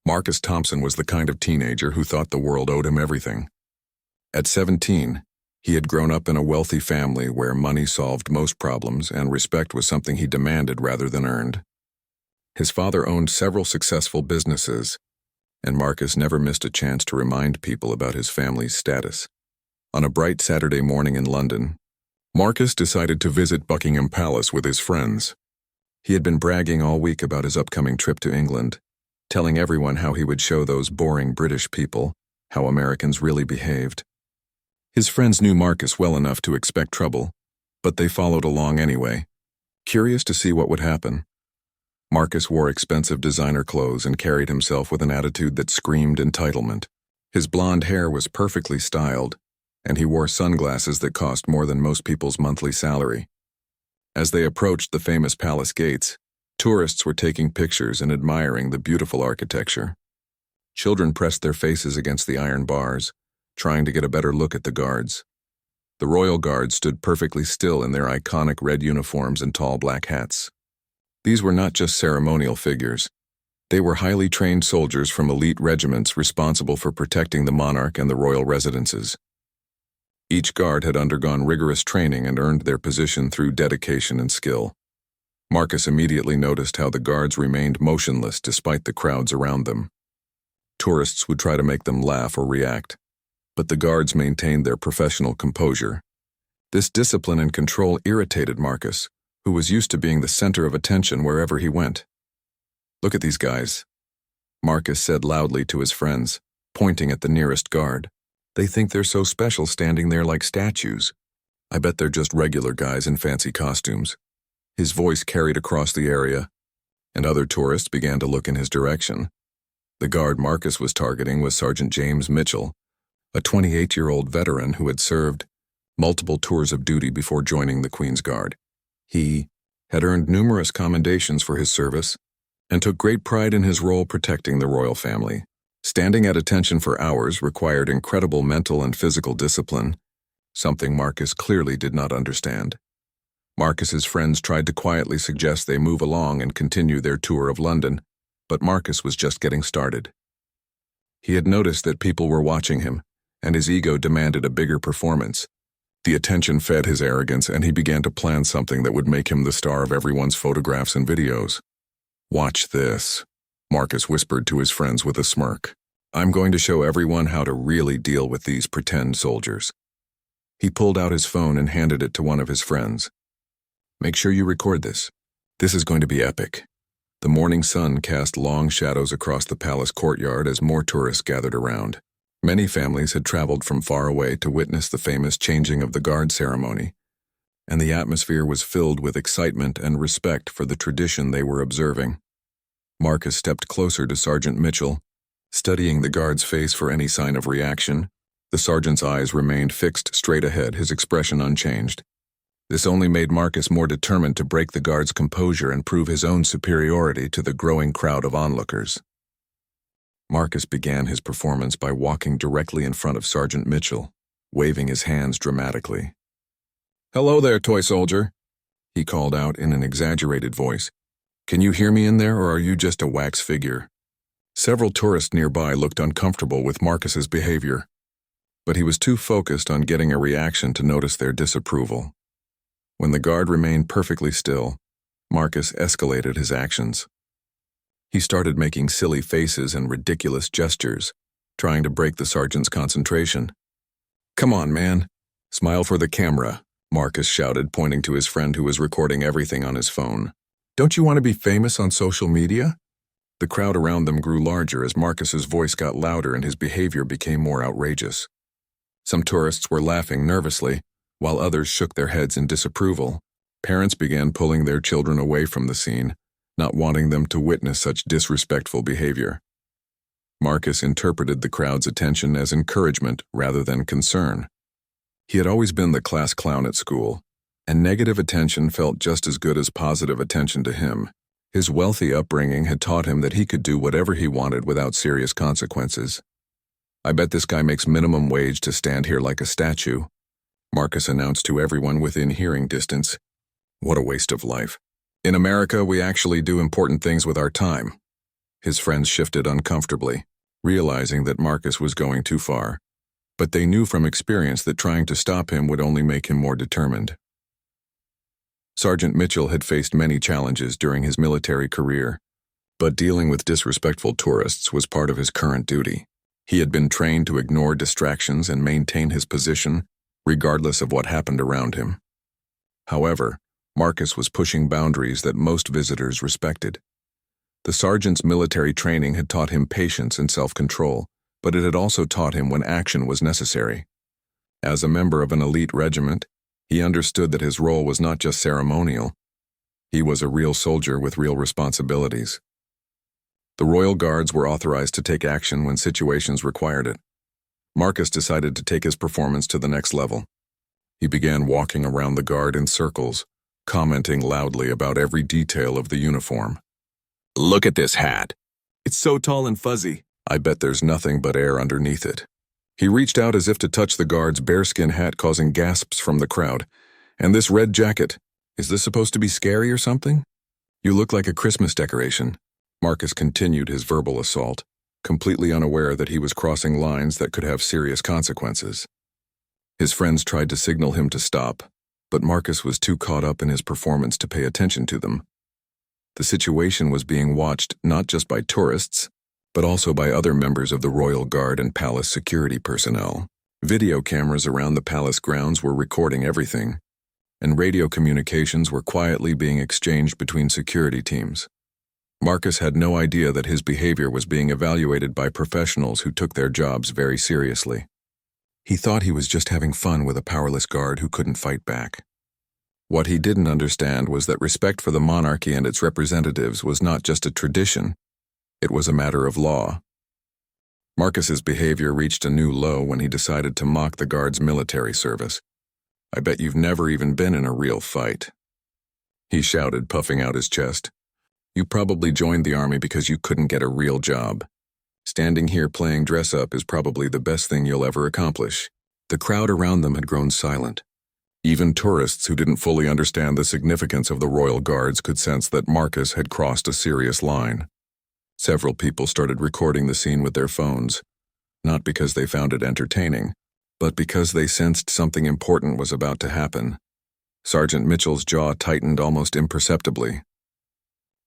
Marcus Thompson was the kind of teenager who thought the world owed him everything. At 17, he had grown up in a wealthy family where money solved most problems and respect was something he demanded rather than earned. His father owned several successful businesses, and Marcus never missed a chance to remind people about his family's status. On a bright Saturday morning in London, Marcus decided to visit Buckingham Palace with his friends. He had been bragging all week about his upcoming trip to England, telling everyone how he would show those boring British people how Americans really behaved. His friends knew Marcus well enough to expect trouble, but they followed along anyway, curious to see what would happen. Marcus wore expensive designer clothes and carried himself with an attitude that screamed entitlement. His blonde hair was perfectly styled, and he wore sunglasses that cost more than most people's monthly salary. As they approached the famous palace gates, tourists were taking pictures and admiring the beautiful architecture. Children pressed their faces against the iron bars, trying to get a better look at the guards. The royal guards stood perfectly still in their iconic red uniforms and tall black hats. These were not just ceremonial figures. They were highly trained soldiers from elite regiments responsible for protecting the monarch and the royal residences. Each guard had undergone rigorous training and earned their position through dedication and skill. Marcus immediately noticed how the guards remained motionless despite the crowds around them. Tourists would try to make them laugh or react, but the guards maintained their professional composure. This discipline and control irritated Marcus, who was used to being the center of attention wherever he went. "Look at these guys," Marcus said loudly to his friends, pointing at the nearest guard. "They think they're so special standing there like statues. I bet they're just regular guys in fancy costumes." His voice carried across the area, and other tourists began to look in his direction. The guard Marcus was targeting was Sergeant James Mitchell, a 28-year-old veteran who had served multiple tours of duty before joining the Queen's Guard. He had earned numerous commendations for his service and took great pride in his role protecting the royal family. Standing at attention for hours required incredible mental and physical discipline, something Marcus clearly did not understand. Marcus's friends tried to quietly suggest they move along and continue their tour of London, but Marcus was just getting started. He had noticed that people were watching him, and his ego demanded a bigger performance. The attention fed his arrogance, and he began to plan something that would make him the star of everyone's photographs and videos. "Watch this," Marcus whispered to his friends with a smirk. "I'm going to show everyone how to really deal with these pretend soldiers." He pulled out his phone and handed it to one of his friends. "Make sure you record this. This is going to be epic." The morning sun cast long shadows across the palace courtyard as more tourists gathered around. Many families had traveled from far away to witness the famous changing of the guard ceremony, and the atmosphere was filled with excitement and respect for the tradition they were observing. Marcus stepped closer to Sergeant Mitchell, studying the guard's face for any sign of reaction. The sergeant's eyes remained fixed straight ahead, his expression unchanged. This only made Marcus more determined to break the guard's composure and prove his own superiority to the growing crowd of onlookers. Marcus began his performance by walking directly in front of Sergeant Mitchell, waving his hands dramatically. "Hello there, toy soldier," he called out in an exaggerated voice. "Can you hear me in there, or are you just a wax figure?" Several tourists nearby looked uncomfortable with Marcus's behavior, but he was too focused on getting a reaction to notice their disapproval. When the guard remained perfectly still, Marcus escalated his actions. He started making silly faces and ridiculous gestures, trying to break the sergeant's concentration. "Come on, man. Smile for the camera," Marcus shouted, pointing to his friend who was recording everything on his phone. "Don't you want to be famous on social media?" The crowd around them grew larger as Marcus's voice got louder and his behavior became more outrageous. Some tourists were laughing nervously, while others shook their heads in disapproval. Parents began pulling their children away from the scene, not wanting them to witness such disrespectful behavior. Marcus interpreted the crowd's attention as encouragement rather than concern. He had always been the class clown at school, and negative attention felt just as good as positive attention to him. His wealthy upbringing had taught him that he could do whatever he wanted without serious consequences. "I bet this guy makes minimum wage to stand here like a statue," Marcus announced to everyone within hearing distance. "What a waste of life. In America, we actually do important things with our time." His friends shifted uncomfortably, realizing that Marcus was going too far. But they knew from experience that trying to stop him would only make him more determined. Sergeant Mitchell had faced many challenges during his military career, but dealing with disrespectful tourists was part of his current duty. He had been trained to ignore distractions and maintain his position, regardless of what happened around him. However, Marcus was pushing boundaries that most visitors respected. The sergeant's military training had taught him patience and self-control, but it had also taught him when action was necessary. As a member of an elite regiment, he understood that his role was not just ceremonial. He was a real soldier with real responsibilities. The Royal Guards were authorized to take action when situations required it. Marcus decided to take his performance to the next level. He began walking around the guard in circles, commenting loudly about every detail of the uniform. "Look at this hat. It's so tall and fuzzy. I bet there's nothing but air underneath it." He reached out as if to touch the guard's bearskin hat, causing gasps from the crowd. "And this red jacket, is this supposed to be scary or something? You look like a Christmas decoration." Marcus continued his verbal assault, completely unaware that he was crossing lines that could have serious consequences. His friends tried to signal him to stop, but Marcus was too caught up in his performance to pay attention to them. The situation was being watched not just by tourists, but also by other members of the Royal Guard and palace security personnel. Video cameras around the palace grounds were recording everything, and radio communications were quietly being exchanged between security teams. Marcus had no idea that his behavior was being evaluated by professionals who took their jobs very seriously. He thought he was just having fun with a powerless guard who couldn't fight back. What he didn't understand was that respect for the monarchy and its representatives was not just a tradition, it was a matter of law. Marcus's behavior reached a new low when he decided to mock the guard's military service. "I bet you've never even been in a real fight," he shouted, puffing out his chest. "You probably joined the army because you couldn't get a real job. Standing here playing dress-up is probably the best thing you'll ever accomplish." The crowd around them had grown silent. Even tourists who didn't fully understand the significance of the Royal Guards could sense that Marcus had crossed a serious line. Several people started recording the scene with their phones, not because they found it entertaining, but because they sensed something important was about to happen. Sergeant Mitchell's jaw tightened almost imperceptibly.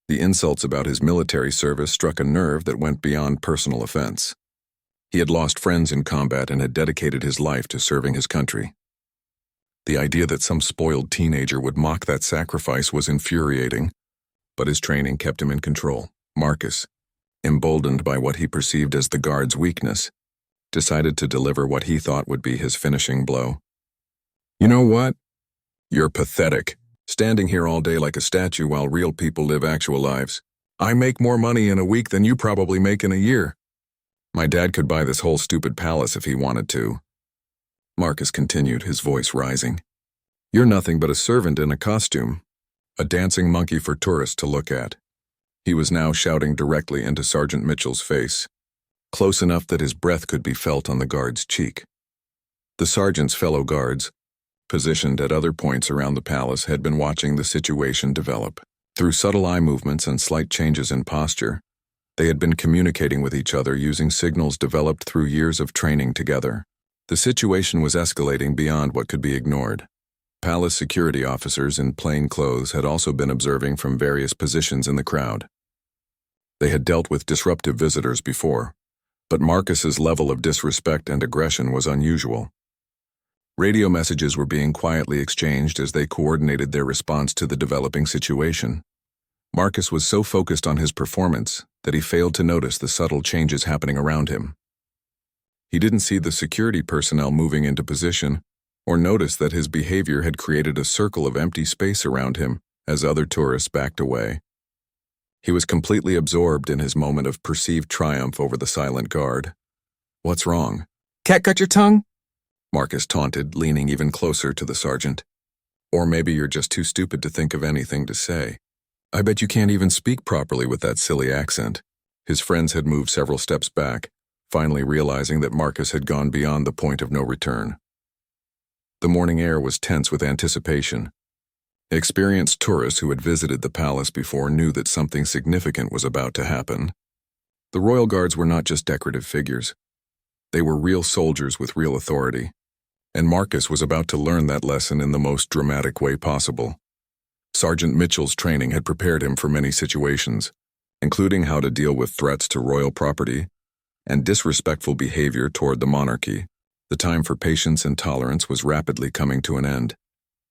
The insults about his military service struck a nerve that went beyond personal offense. He had lost friends in combat and had dedicated his life to serving his country. The idea that some spoiled teenager would mock that sacrifice was infuriating, but his training kept him in control. Marcus, emboldened by what he perceived as the guard's weakness, decided to deliver what he thought would be his finishing blow. "You know what? You're pathetic, standing here all day like a statue while real people live actual lives. I make more money in a week than you probably make in a year. My dad could buy this whole stupid palace if he wanted to." Marcus continued, his voice rising. "You're nothing but a servant in a costume, a dancing monkey for tourists to look at." He was now shouting directly into Sergeant Mitchell's face, close enough that his breath could be felt on the guard's cheek. The sergeant's fellow guards, positioned at other points around the palace, had been watching the situation develop. Through subtle eye movements and slight changes in posture, they had been communicating with each other using signals developed through years of training together. The situation was escalating beyond what could be ignored. Palace security officers in plain clothes had also been observing from various positions in the crowd. They had dealt with disruptive visitors before, but Marcus's level of disrespect and aggression was unusual. Radio messages were being quietly exchanged as they coordinated their response to the developing situation. Marcus was so focused on his performance that he failed to notice the subtle changes happening around him. He didn't see the security personnel moving into position, or notice that his behavior had created a circle of empty space around him as other tourists backed away. He was completely absorbed in his moment of perceived triumph over the silent guard. "What's wrong?" "Cat cut your tongue?" Marcus taunted, leaning even closer to the sergeant. "Or maybe you're just too stupid to think of anything to say. I bet you can't even speak properly with that silly accent." His friends had moved several steps back, finally realizing that Marcus had gone beyond the point of no return. The morning air was tense with anticipation. Experienced tourists who had visited the palace before knew that something significant was about to happen. The royal guards were not just decorative figures. They were real soldiers with real authority, and Marcus was about to learn that lesson in the most dramatic way possible. Sergeant Mitchell's training had prepared him for many situations, including how to deal with threats to royal property and disrespectful behavior toward the monarchy. The time for patience and tolerance was rapidly coming to an end,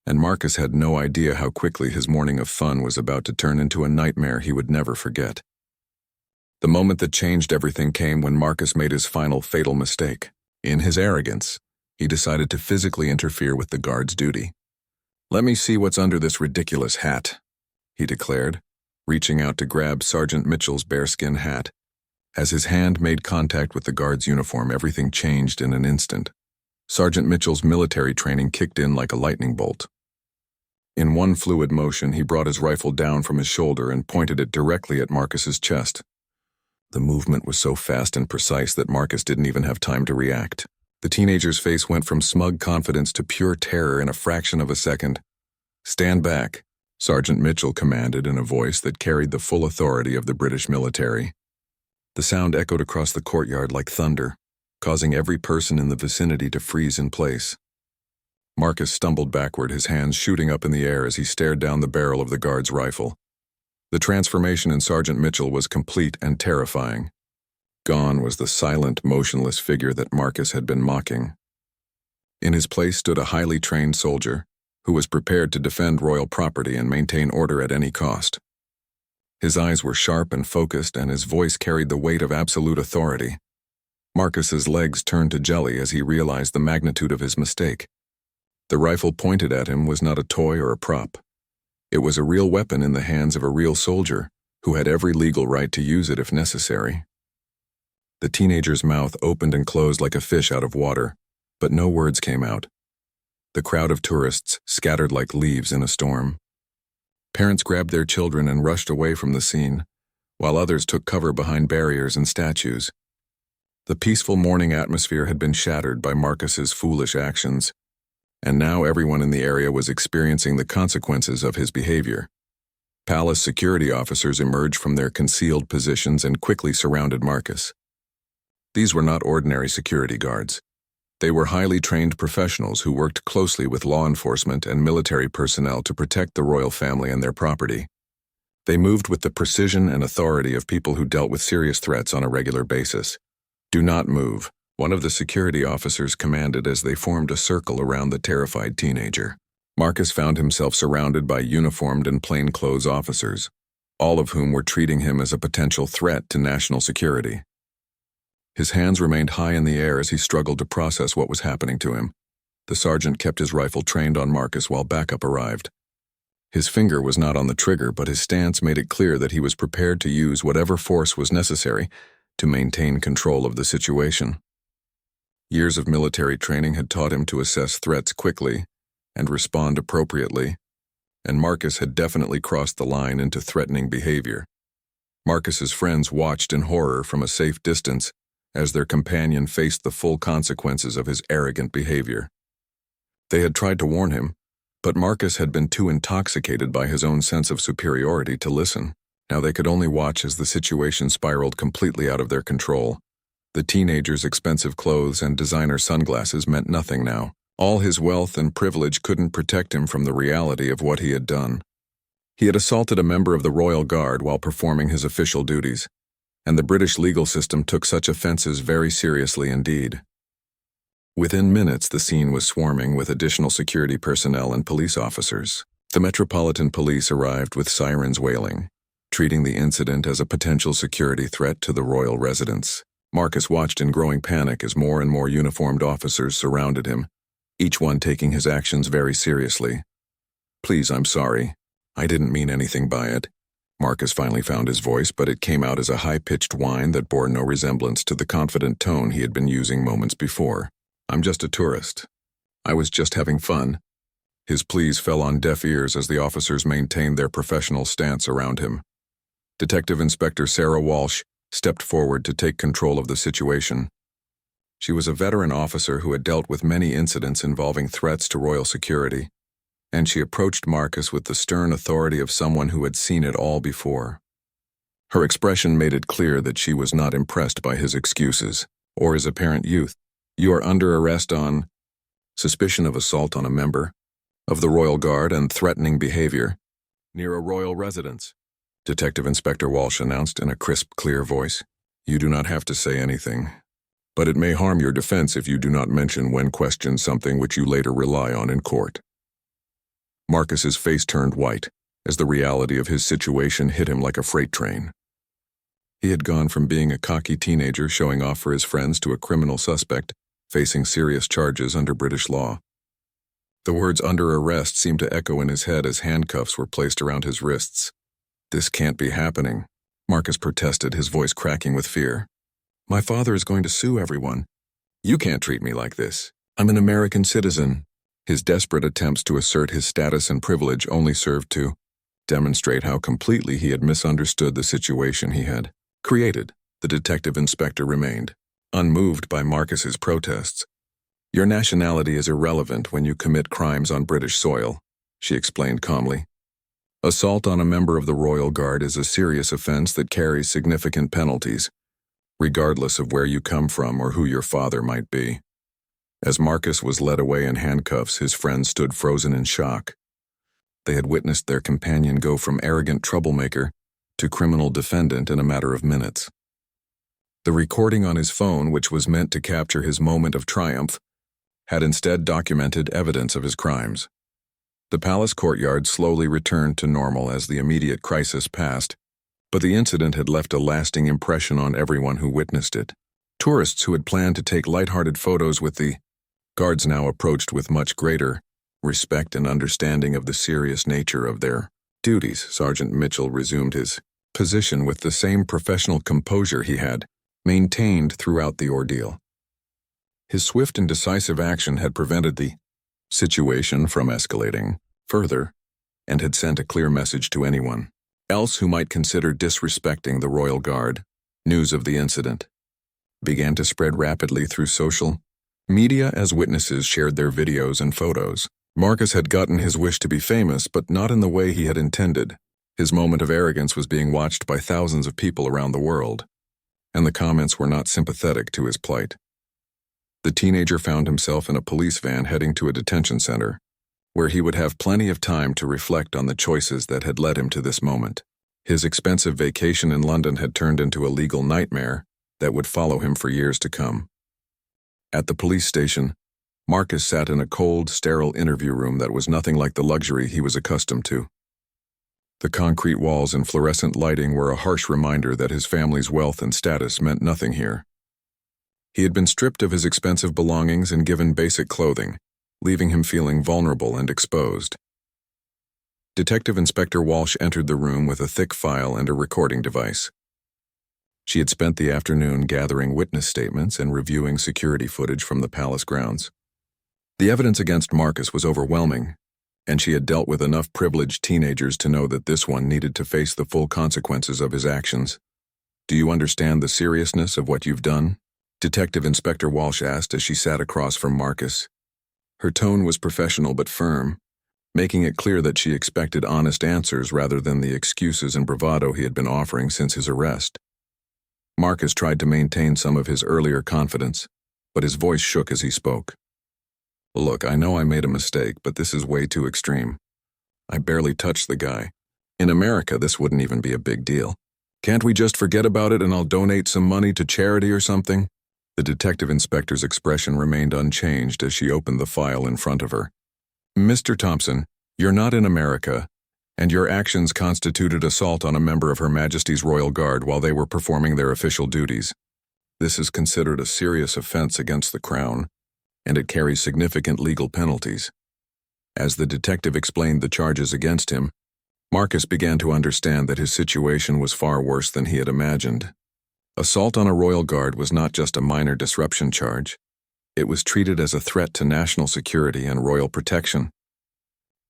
and Marcus had no idea how quickly his morning of fun was about to turn into a nightmare he would never forget. The moment that changed everything came when Marcus made his final fatal mistake. In his arrogance, he decided to physically interfere with the guard's duty. "Let me see what's under this ridiculous hat," he declared, reaching out to grab Sergeant Mitchell's bearskin hat. As his hand made contact with the guard's uniform, everything changed in an instant. Sergeant Mitchell's military training kicked in like a lightning bolt. In one fluid motion, he brought his rifle down from his shoulder and pointed it directly at Marcus's chest. The movement was so fast and precise that Marcus didn't even have time to react. The teenager's face went from smug confidence to pure terror in a fraction of a second. "Stand back," Sergeant Mitchell commanded in a voice that carried the full authority of the British military. The sound echoed across the courtyard like thunder, causing every person in the vicinity to freeze in place. Marcus stumbled backward, his hands shooting up in the air as he stared down the barrel of the guard's rifle. The transformation in Sergeant Mitchell was complete and terrifying. Gone was the silent, motionless figure that Marcus had been mocking. In his place stood a highly trained soldier who was prepared to defend royal property and maintain order at any cost. His eyes were sharp and focused, and his voice carried the weight of absolute authority. Marcus's legs turned to jelly as he realized the magnitude of his mistake. The rifle pointed at him was not a toy or a prop. It was a real weapon in the hands of a real soldier who had every legal right to use it if necessary. The teenager's mouth opened and closed like a fish out of water, but no words came out. The crowd of tourists scattered like leaves in a storm. Parents grabbed their children and rushed away from the scene, while others took cover behind barriers and statues. The peaceful morning atmosphere had been shattered by Marcus's foolish actions, and now everyone in the area was experiencing the consequences of his behavior. Palace security officers emerged from their concealed positions and quickly surrounded Marcus. These were not ordinary security guards. They were highly trained professionals who worked closely with law enforcement and military personnel to protect the royal family and their property. They moved with the precision and authority of people who dealt with serious threats on a regular basis. "Do not move," one of the security officers commanded as they formed a circle around the terrified teenager. Marcus found himself surrounded by uniformed and plainclothes officers, all of whom were treating him as a potential threat to national security. His hands remained high in the air as he struggled to process what was happening to him. The sergeant kept his rifle trained on Marcus while backup arrived. His finger was not on the trigger, but his stance made it clear that he was prepared to use whatever force was necessary to maintain control of the situation. Years of military training had taught him to assess threats quickly and respond appropriately, and Marcus had definitely crossed the line into threatening behavior. Marcus's friends watched in horror from a safe distance as their companion faced the full consequences of his arrogant behavior. They had tried to warn him, but Marcus had been too intoxicated by his own sense of superiority to listen. Now they could only watch as the situation spiraled completely out of their control. The teenager's expensive clothes and designer sunglasses meant nothing now. All his wealth and privilege couldn't protect him from the reality of what he had done. He had assaulted a member of the Royal Guard while performing his official duties, and the British legal system took such offenses very seriously indeed. Within minutes, the scene was swarming with additional security personnel and police officers. The Metropolitan Police arrived with sirens wailing, treating the incident as a potential security threat to the royal residence. Marcus watched in growing panic as more and more uniformed officers surrounded him, each one taking his actions very seriously. "Please, I'm sorry. I didn't mean anything by it." Marcus finally found his voice, but it came out as a high-pitched whine that bore no resemblance to the confident tone he had been using moments before. "I'm just a tourist. I was just having fun." His pleas fell on deaf ears as the officers maintained their professional stance around him. Detective Inspector Sarah Walsh stepped forward to take control of the situation. She was a veteran officer who had dealt with many incidents involving threats to royal security, and she approached Marcus with the stern authority of someone who had seen it all before. Her expression made it clear that she was not impressed by his excuses or his apparent youth. "You are under arrest on suspicion of assault on a member of the Royal Guard and threatening behavior near a royal residence," Detective Inspector Walsh announced in a crisp, clear voice. "You do not have to say anything, but it may harm your defense if you do not mention when questioned something which you later rely on in court." Marcus's face turned white as the reality of his situation hit him like a freight train. He had gone from being a cocky teenager showing off for his friends to a criminal suspect facing serious charges under British law. The words "under arrest" seemed to echo in his head as handcuffs were placed around his wrists. "This can't be happening," Marcus protested, his voice cracking with fear. "My father is going to sue everyone. You can't treat me like this. I'm an American citizen." His desperate attempts to assert his status and privilege only served to demonstrate how completely he had misunderstood the situation he had created. The detective inspector remained unmoved by Marcus's protests. "Your nationality is irrelevant when you commit crimes on British soil," she explained calmly. "Assault on a member of the Royal Guard is a serious offense that carries significant penalties, regardless of where you come from or who your father might be." As Marcus was led away in handcuffs, his friends stood frozen in shock. They had witnessed their companion go from arrogant troublemaker to criminal defendant in a matter of minutes. The recording on his phone, which was meant to capture his moment of triumph, had instead documented evidence of his crimes. The palace courtyard slowly returned to normal as the immediate crisis passed, but the incident had left a lasting impression on everyone who witnessed it. Tourists who had planned to take lighthearted photos with the guards now approached with much greater respect and understanding of the serious nature of their duties. Sergeant Mitchell resumed his position with the same professional composure he had maintained throughout the ordeal. His swift and decisive action had prevented the situation from escalating further and had sent a clear message to anyone else who might consider disrespecting the Royal Guard. News of the incident began to spread rapidly through social media as witnesses shared their videos and photos. Marcus had gotten his wish to be famous, but not in the way he had intended. His moment of arrogance was being watched by thousands of people around the world, and the comments were not sympathetic to his plight. The teenager found himself in a police van heading to a detention center, where he would have plenty of time to reflect on the choices that had led him to this moment. His expensive vacation in London had turned into a legal nightmare that would follow him for years to come. At the police station, Marcus sat in a cold, sterile interview room that was nothing like the luxury he was accustomed to. The concrete walls and fluorescent lighting were a harsh reminder that his family's wealth and status meant nothing here. He had been stripped of his expensive belongings and given basic clothing, leaving him feeling vulnerable and exposed. Detective Inspector Walsh entered the room with a thick file and a recording device. She had spent the afternoon gathering witness statements and reviewing security footage from the palace grounds. The evidence against Marcus was overwhelming, and she had dealt with enough privileged teenagers to know that this one needed to face the full consequences of his actions. "Do you understand the seriousness of what you've done?" Detective Inspector Walsh asked as she sat across from Marcus. Her tone was professional but firm, making it clear that she expected honest answers rather than the excuses and bravado he had been offering since his arrest. Marcus tried to maintain some of his earlier confidence, but his voice shook as he spoke. "Look, I know I made a mistake, but this is way too extreme. I barely touched the guy. In America, this wouldn't even be a big deal. Can't we just forget about it and I'll donate some money to charity or something?" The detective inspector's expression remained unchanged as she opened the file in front of her. "Mr. Thompson, you're not in America, and your actions constituted assault on a member of Her Majesty's Royal Guard while they were performing their official duties. This is considered a serious offense against the Crown, and it carries significant legal penalties." As the detective explained the charges against him, Marcus began to understand that his situation was far worse than he had imagined. Assault on a royal guard was not just a minor disruption charge. It was treated as a threat to national security and royal protection.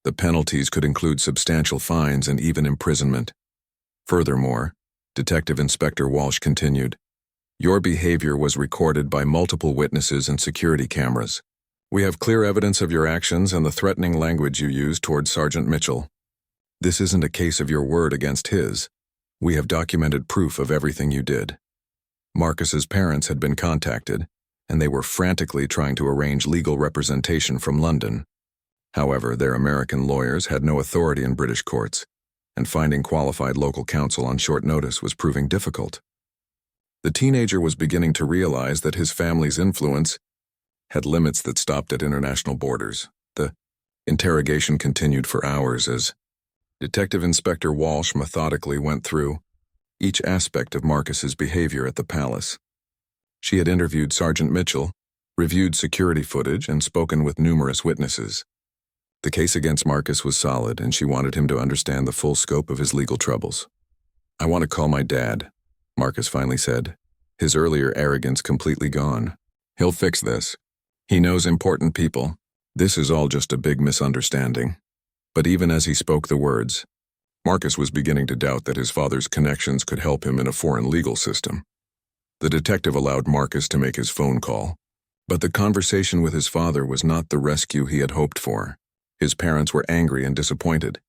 The penalties could include substantial fines and even imprisonment. Furthermore, Detective Inspector Walsh continued, "Your behavior was recorded by multiple witnesses and security cameras. We have clear evidence of your actions and the threatening language you used towards Sergeant Mitchell. This isn't a case of your word against his. We have documented proof of everything you did. Marcus's parents had been contacted, and they were frantically trying to arrange legal representation from London. However, their American lawyers had no authority in British courts, and finding qualified local counsel on short notice was proving difficult. The teenager was beginning to realize that his family's influence had limits that stopped at international borders. The interrogation continued for hours as Detective Inspector Walsh methodically went through each aspect of Marcus's behavior at the palace. She had interviewed Sergeant Mitchell, reviewed security footage, and spoken with numerous witnesses. The case against Marcus was solid, and she wanted him to understand the full scope of his legal troubles. "I want to call my dad," Marcus finally said, his earlier arrogance completely gone. "He'll fix this. He knows important people. This is all just a big misunderstanding." But even as he spoke the words, Marcus was beginning to doubt that his father's connections could help him in a foreign legal system. The detective allowed Marcus to make his phone call, but the conversation with his father was not the rescue he had hoped for. His parents were angry and disappointed,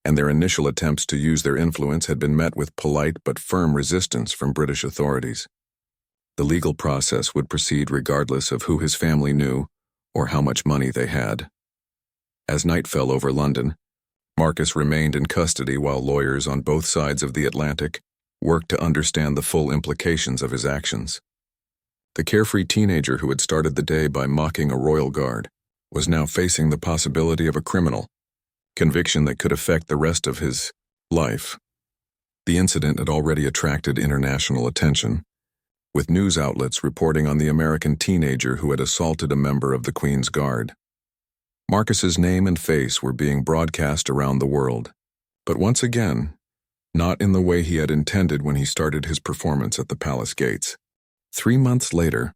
and their initial attempts to use their influence had been met with polite but firm resistance from British authorities. The legal process would proceed regardless of who his family knew or how much money they had. As night fell over London, Marcus remained in custody while lawyers on both sides of the Atlantic worked to understand the full implications of his actions. The carefree teenager who had started the day by mocking a royal guard was now facing the possibility of a criminal conviction that could affect the rest of his life. The incident had already attracted international attention, with news outlets reporting on the American teenager who had assaulted a member of the Queen's Guard. Marcus's name and face were being broadcast around the world, but once again, not in the way he had intended when he started his performance at the palace gates. 3 months later,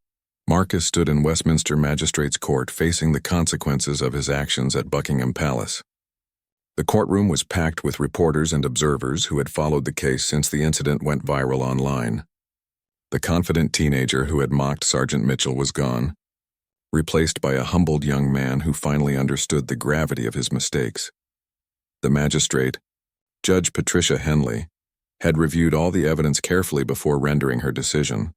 Marcus stood in Westminster Magistrates' Court facing the consequences of his actions at Buckingham Palace. The courtroom was packed with reporters and observers who had followed the case since the incident went viral online. The confident teenager who had mocked Sergeant Mitchell was gone, replaced by a humbled young man who finally understood the gravity of his mistakes. The magistrate, Judge Patricia Henley, had reviewed all the evidence carefully before rendering her decision.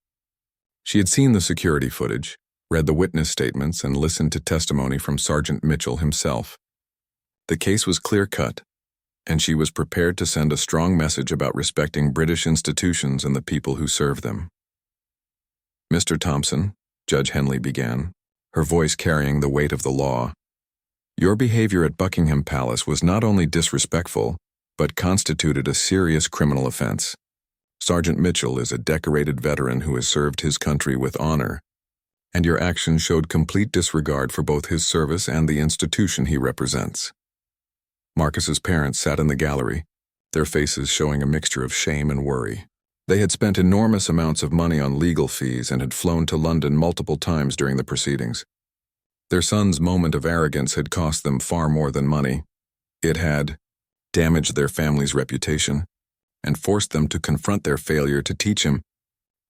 She had seen the security footage, read the witness statements, and listened to testimony from Sergeant Mitchell himself. The case was clear-cut, and she was prepared to send a strong message about respecting British institutions and the people who serve them. "Mr. Thompson," Judge Henley began, her voice carrying the weight of the law, "your behavior at Buckingham Palace was not only disrespectful, but constituted a serious criminal offense. Sergeant Mitchell is a decorated veteran who has served his country with honor, and your actions showed complete disregard for both his service and the institution he represents." Marcus's parents sat in the gallery, their faces showing a mixture of shame and worry. They had spent enormous amounts of money on legal fees and had flown to London multiple times during the proceedings. Their son's moment of arrogance had cost them far more than money. It had damaged their family's reputation and forced them to confront their failure to teach him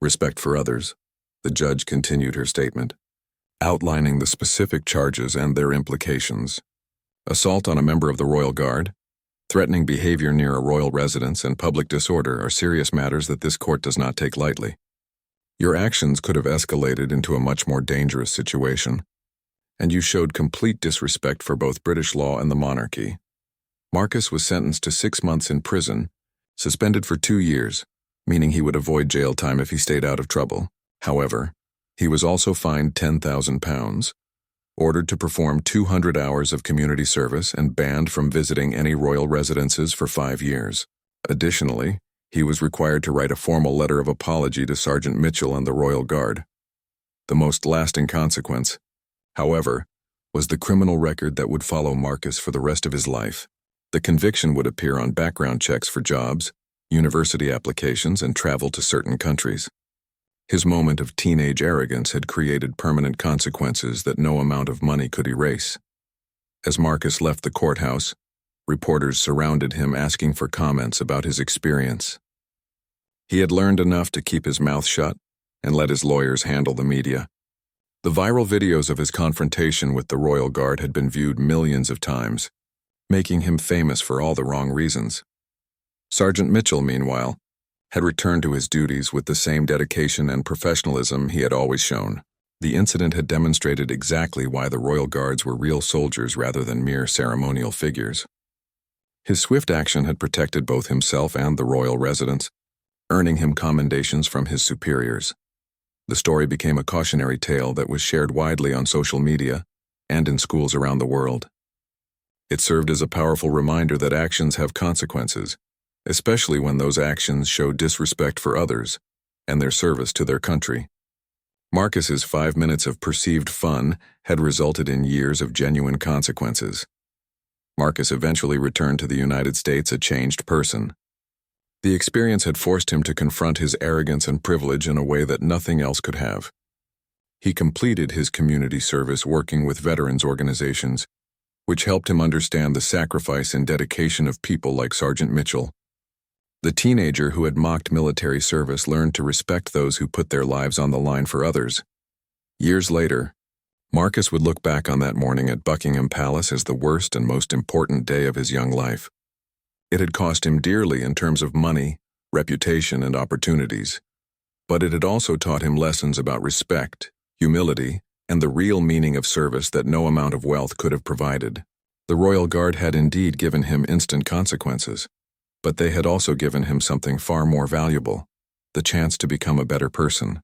respect for others. The judge continued her statement, outlining the specific charges and their implications. Assault on a member of the Royal Guard, threatening behavior near a royal residence, and public disorder are serious matters that this court does not take lightly. Your actions could have escalated into a much more dangerous situation, and you showed complete disrespect for both British law and the monarchy. Marcus was sentenced to 6 months in prison, suspended for 2 years, meaning he would avoid jail time if he stayed out of trouble. However, he was also fined £10,000, ordered to perform 200 hours of community service, and banned from visiting any royal residences for 5 years. Additionally, he was required to write a formal letter of apology to Sergeant Mitchell and the Royal Guard. The most lasting consequence, however, was the criminal record that would follow Marcus for the rest of his life. The conviction would appear on background checks for jobs, university applications, and travel to certain countries. His moment of teenage arrogance had created permanent consequences that no amount of money could erase. As Marcus left the courthouse, reporters surrounded him asking for comments about his experience. He had learned enough to keep his mouth shut and let his lawyers handle the media. The viral videos of his confrontation with the Royal Guard had been viewed millions of times, making him famous for all the wrong reasons. Sergeant Mitchell, meanwhile, had returned to his duties with the same dedication and professionalism he had always shown. The incident had demonstrated exactly why the Royal Guards were real soldiers rather than mere ceremonial figures. His swift action had protected both himself and the royal residents, earning him commendations from his superiors. The story became a cautionary tale that was shared widely on social media and in schools around the world. It served as a powerful reminder that actions have consequences, especially when those actions show disrespect for others and their service to their country. Marcus's 5 minutes of perceived fun had resulted in years of genuine consequences. Marcus eventually returned to the United States a changed person. The experience had forced him to confront his arrogance and privilege in a way that nothing else could have. He completed his community service working with veterans organizations, which helped him understand the sacrifice and dedication of people like Sergeant Mitchell. The teenager who had mocked military service learned to respect those who put their lives on the line for others. Years later, Marcus would look back on that morning at Buckingham Palace as the worst and most important day of his young life. It had cost him dearly in terms of money, reputation, and opportunities, but it had also taught him lessons about respect, humility, and the real meaning of service that no amount of wealth could have provided. The Royal Guard had indeed given him instant consequences, but they had also given him something far more valuable: the chance to become a better person.